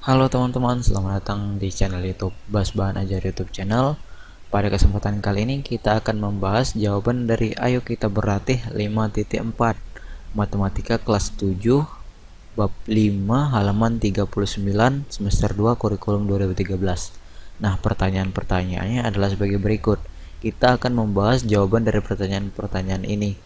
Halo teman-teman, selamat datang di channel YouTube Bas Bahan Ajar YouTube channel. Pada kesempatan kali ini kita akan membahas jawaban dari Ayo Kita Berlatih 5.4 Matematika kelas 7 bab 5 halaman 39 semester 2 kurikulum 2013. Nah, pertanyaan-pertanyaannya adalah sebagai berikut. Kita akan membahas jawaban dari pertanyaan-pertanyaan ini.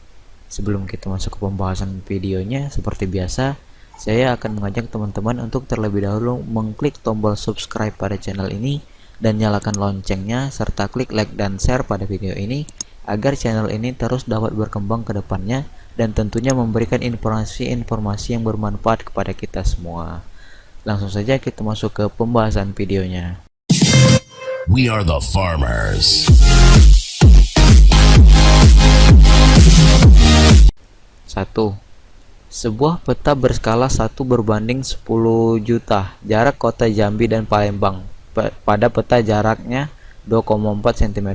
Sebelum kita masuk ke pembahasan videonya, seperti biasa, saya akan mengajak teman-teman untuk terlebih dahulu mengklik tombol subscribe pada channel ini dan nyalakan loncengnya serta klik like dan share pada video ini agar channel ini terus dapat berkembang ke depannya dan tentunya memberikan informasi-informasi yang bermanfaat kepada kita semua. Langsung saja kita masuk ke pembahasan videonya. We are the farmers. 1. Sebuah peta berskala 1 berbanding 10 juta jarak kota Jambi dan Palembang. Pada peta jaraknya 2,4 cm.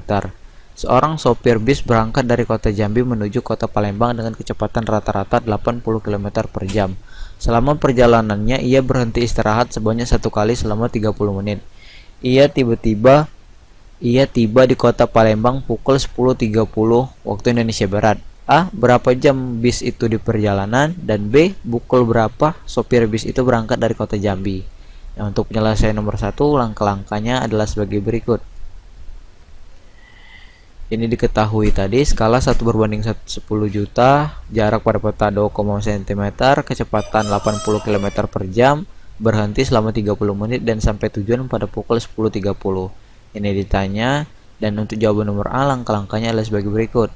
Seorang sopir bis berangkat dari kota Jambi menuju kota Palembang dengan kecepatan rata-rata 80 km per jam. Selama perjalanannya ia berhenti istirahat sebanyak 1 kali selama 30 menit. Ia tiba di kota Palembang pukul 10.30 waktu Indonesia Barat. A. Berapa jam bis itu di perjalanan, dan B. Pukul berapa sopir bis itu berangkat dari kota Jambi. Nah, untuk penyelesaian nomor 1, langkah-langkahnya adalah sebagai berikut. Ini diketahui tadi, skala 1 berbanding 10 juta, jarak pada peta 2,5 cm, kecepatan 80 km per jam, berhenti selama 30 menit dan sampai tujuan pada pukul 10.30. Ini ditanya, dan untuk jawaban nomor A, langkah-langkahnya adalah sebagai berikut.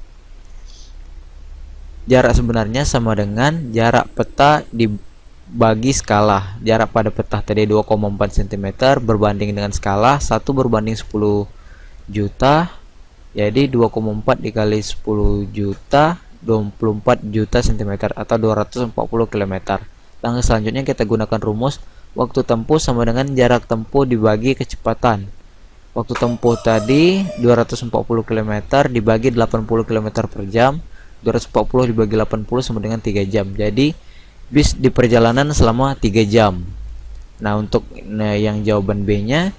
Jarak sebenarnya sama dengan jarak peta dibagi skala. Jarak pada peta tadi 2,4 cm berbanding dengan skala 1 berbanding 10 juta. Jadi 2,4 dikali 10 juta 24 juta cm atau 240 km. Langkah selanjutnya kita gunakan rumus waktu tempuh sama dengan jarak tempuh dibagi kecepatan. Waktu tempuh tadi 240 km dibagi 80 km per jam. 240 dibagi 80 sama dengan 3 jam. Jadi bis di perjalanan selama 3 jam. Nah, untuk yang jawaban B-nya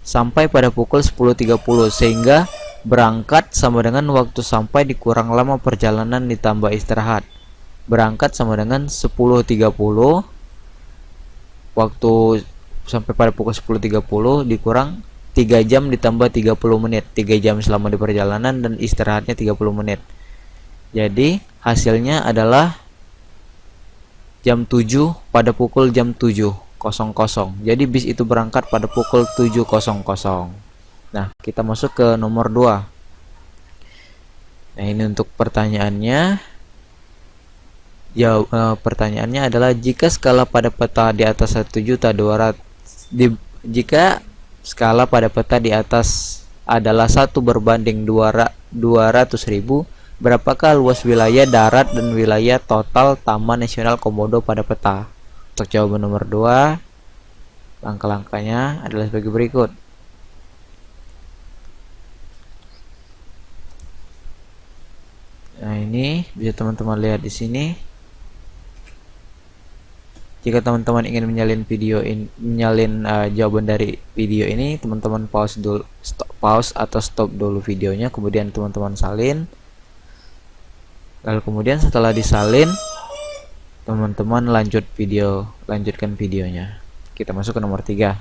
sampai pada pukul 10.30 sehingga berangkat sama dengan waktu sampai dikurang lama perjalanan ditambah istirahat. Berangkat sama dengan 10.30, waktu sampai pada pukul 10.30 dikurang 3 jam ditambah 30 menit. 3 jam selama di perjalanan dan istirahatnya 30 menit. Jadi hasilnya adalah jam 7 pada pukul jam 7.00. Jadi bis itu berangkat pada pukul 7.00. Nah, kita masuk ke nomor 2. Nah, ini untuk pertanyaannya. Pertanyaannya adalah jika skala pada peta di atas 1.200.000 jika skala pada peta di atas adalah 1 berbanding 200.000, berapakah luas wilayah darat dan wilayah total Taman Nasional Komodo pada peta? Untuk jawaban nomor 2, langkah-langkahnya adalah sebagai berikut. Nah, ini bisa teman-teman lihat di sini. Jika teman-teman ingin menyalin jawaban dari video ini, teman-teman pause atau stop dulu videonya, kemudian teman-teman salin. Lalu kemudian setelah disalin, teman-teman lanjutkan videonya. Kita masuk ke nomor 3.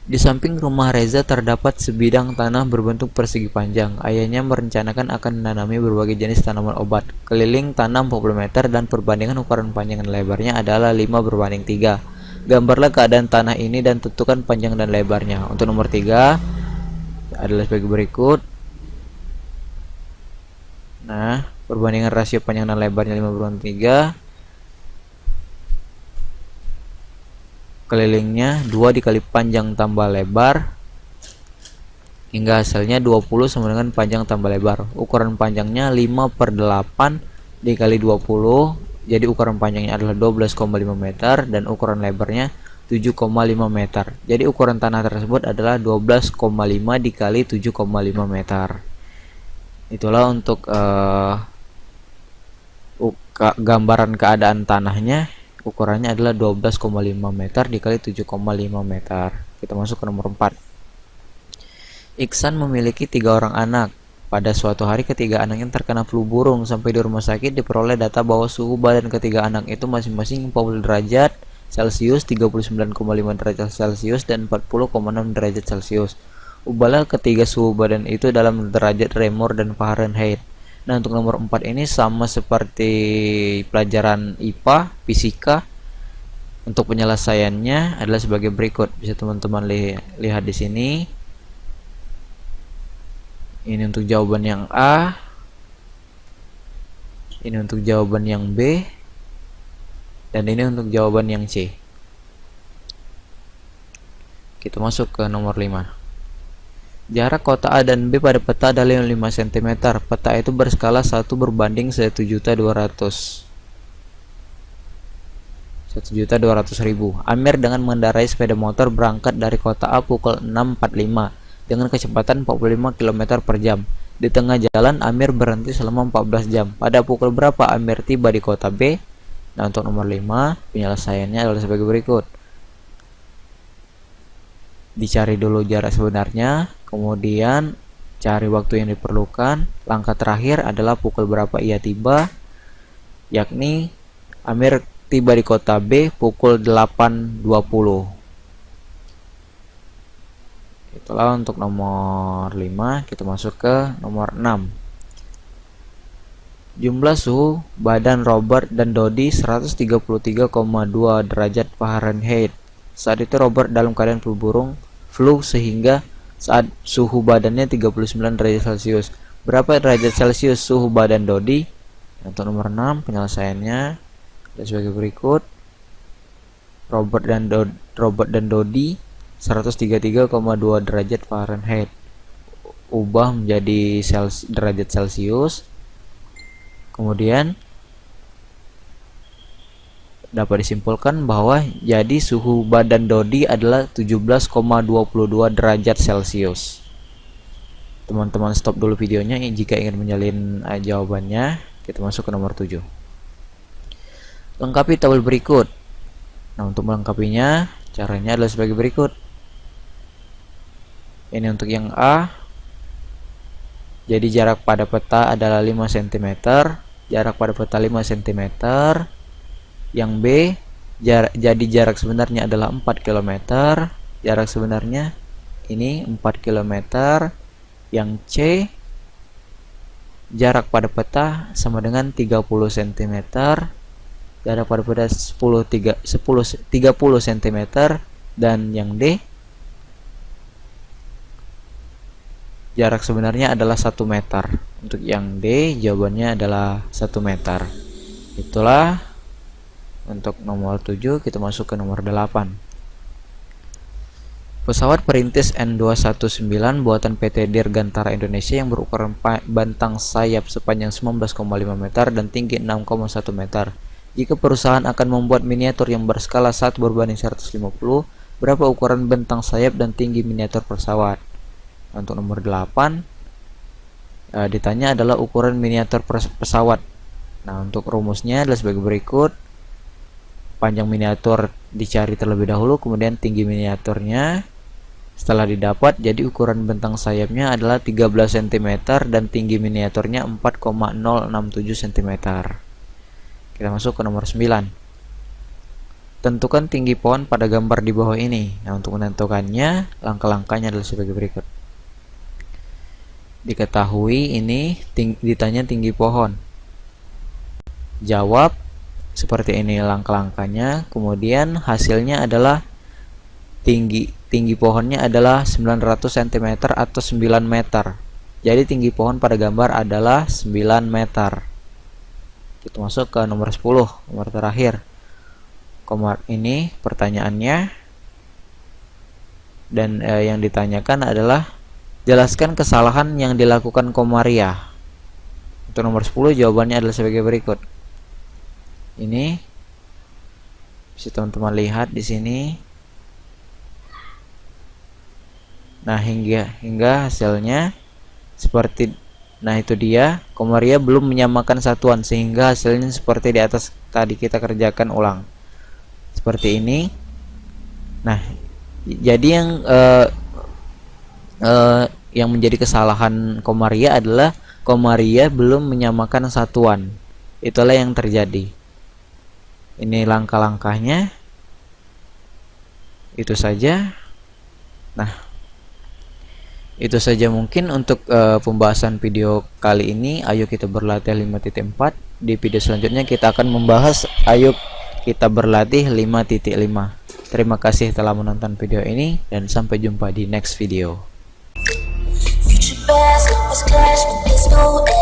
Di samping rumah Reza terdapat sebidang tanah berbentuk persegi panjang. Ayahnya merencanakan akan menanami berbagai jenis tanaman obat. Keliling tanah 40 meter dan perbandingan ukuran panjang dan lebarnya adalah 5:3. Gambarlah keadaan tanah ini dan tentukan panjang dan lebarnya. Untuk nomor 3 adalah sebagai berikut. Nah, perbandingan rasio panjang dan lebarnya 5:3. Kelilingnya 2 dikali panjang tambah lebar hingga hasilnya 20 sama dengan panjang tambah lebar. Ukuran panjangnya 5/8 dikali 20. Jadi ukuran panjangnya adalah 12,5 meter dan ukuran lebarnya 7,5 meter. Jadi ukuran tanah tersebut adalah 12,5 dikali 7,5 meter. Itulah untuk gambaran keadaan tanahnya. ukurannya adalah 12,5 meter dikali 7,5 meter. Kita masuk ke nomor 4. Iksan memiliki 3 orang anak. Pada suatu hari ketiga anaknya terkena flu burung. Sampai di rumah sakit diperoleh data bahwa suhu badan ketiga anak itu masing-masing 40 derajat Celcius, 39,5 derajat Celcius, dan 40,6 derajat Celcius. Ubahlah ketiga suhu badan itu dalam derajat Reaumur dan Fahrenheit. Nah, untuk nomor 4 ini sama seperti pelajaran IPA, fisika. Untuk penyelesaiannya adalah sebagai berikut. Bisa teman-teman lihat di sini. Ini untuk jawaban yang A. Ini untuk jawaban yang B. Dan ini untuk jawaban yang C. Kita masuk ke nomor 5. Jarak kota A dan B pada peta adalah 5 cm. Peta itu berskala 1 berbanding 1.200.000. Amir dengan mengendarai sepeda motor berangkat dari kota A pukul 6.45 dengan kecepatan 45 km per jam. Di tengah jalan, Amir berhenti selama 14 jam. Pada pukul berapa Amir tiba di kota B? Nah, untuk nomor 5, penyelesaiannya adalah sebagai berikut. Dicari dulu jarak sebenarnya, kemudian cari waktu yang diperlukan. Langkah terakhir adalah pukul berapa ia tiba, yakni Amir tiba di kota B pukul 8.20. Itulah untuk nomor 5. Kita masuk ke nomor 6. Jumlah suhu badan Robert dan Dodi 133,2 derajat Fahrenheit. Saat itu Robert dalam keadaan flu sehingga saat suhu badannya 39 derajat Celcius. Berapa derajat Celcius suhu badan Dodi? Untuk nomor 6, penyelesaiannya adalah sebagai berikut. Robert dan Dodi 133,2 derajat Fahrenheit. Ubah menjadi derajat Celcius. Kemudian dapat disimpulkan bahwa jadi suhu badan Dodi adalah 17,22 derajat Celcius. Teman-teman stop dulu videonya jika ingin menyalin jawabannya. Kita masuk ke nomor 7. Lengkapi tabel berikut. Nah, untuk melengkapinya caranya adalah sebagai berikut. Ini untuk yang A. Jadi jarak pada peta adalah 5 cm. Jarak pada peta 5 cm. Yang B, jadi jarak sebenarnya adalah 4 km. Jarak sebenarnya ini 4 km. Yang C, jarak pada peta sama dengan 30 cm. Jarak pada peta 30 cm. Dan yang D, jarak sebenarnya adalah 1 meter. Untuk yang D, jawabannya adalah 1 meter. Itulah untuk nomor 7. Kita masuk ke nomor 8. Pesawat perintis N219 buatan PT Dirgantara Indonesia yang berukuran bantang sayap sepanjang 19,5 meter dan tinggi 6,1 meter. Jika perusahaan akan membuat miniatur yang berskala 1 berbanding 150, berapa ukuran bentang sayap dan tinggi miniatur pesawat? Untuk nomor 8, ditanya adalah ukuran miniatur pesawat. Nah, untuk rumusnya adalah sebagai berikut. Panjang miniatur dicari terlebih dahulu, kemudian tinggi miniaturnya. Setelah didapat, jadi ukuran bentang sayapnya adalah 13 cm dan tinggi miniaturnya 4,067 cm. Kita masuk ke nomor 9. Tentukan tinggi pohon pada gambar di bawah ini. Nah, untuk menentukannya, langkah-langkahnya adalah sebagai berikut. Diketahui ini ditanya tinggi pohon. Jawab seperti ini langkah-langkahnya. Kemudian hasilnya adalah tinggi pohonnya adalah 900 cm atau 9 meter. Jadi tinggi pohon pada gambar adalah 9 meter. Kita masuk ke nomor 10, nomor terakhir. Ini pertanyaannya. Dan yang ditanyakan adalah jelaskan kesalahan yang dilakukan Komaria. Untuk nomor 10 jawabannya adalah sebagai berikut. Ini bisa teman-teman lihat di sini. Nah, hingga hasilnya seperti, nah itu dia, Komaria belum menyamakan satuan sehingga hasilnya seperti di atas tadi kita kerjakan ulang. seperti ini. Nah, jadi yang menjadi kesalahan Komaria adalah Komaria belum menyamakan satuan. Itulah yang terjadi. Ini langkah-langkahnya. Itu saja. Nah, itu saja mungkin untuk pembahasan video kali ini. Ayo kita berlatih 5.4. Di video selanjutnya kita akan membahas ayo kita berlatih 5.5. Terima kasih telah menonton video ini dan sampai jumpa di next video. Future past was clashed with this new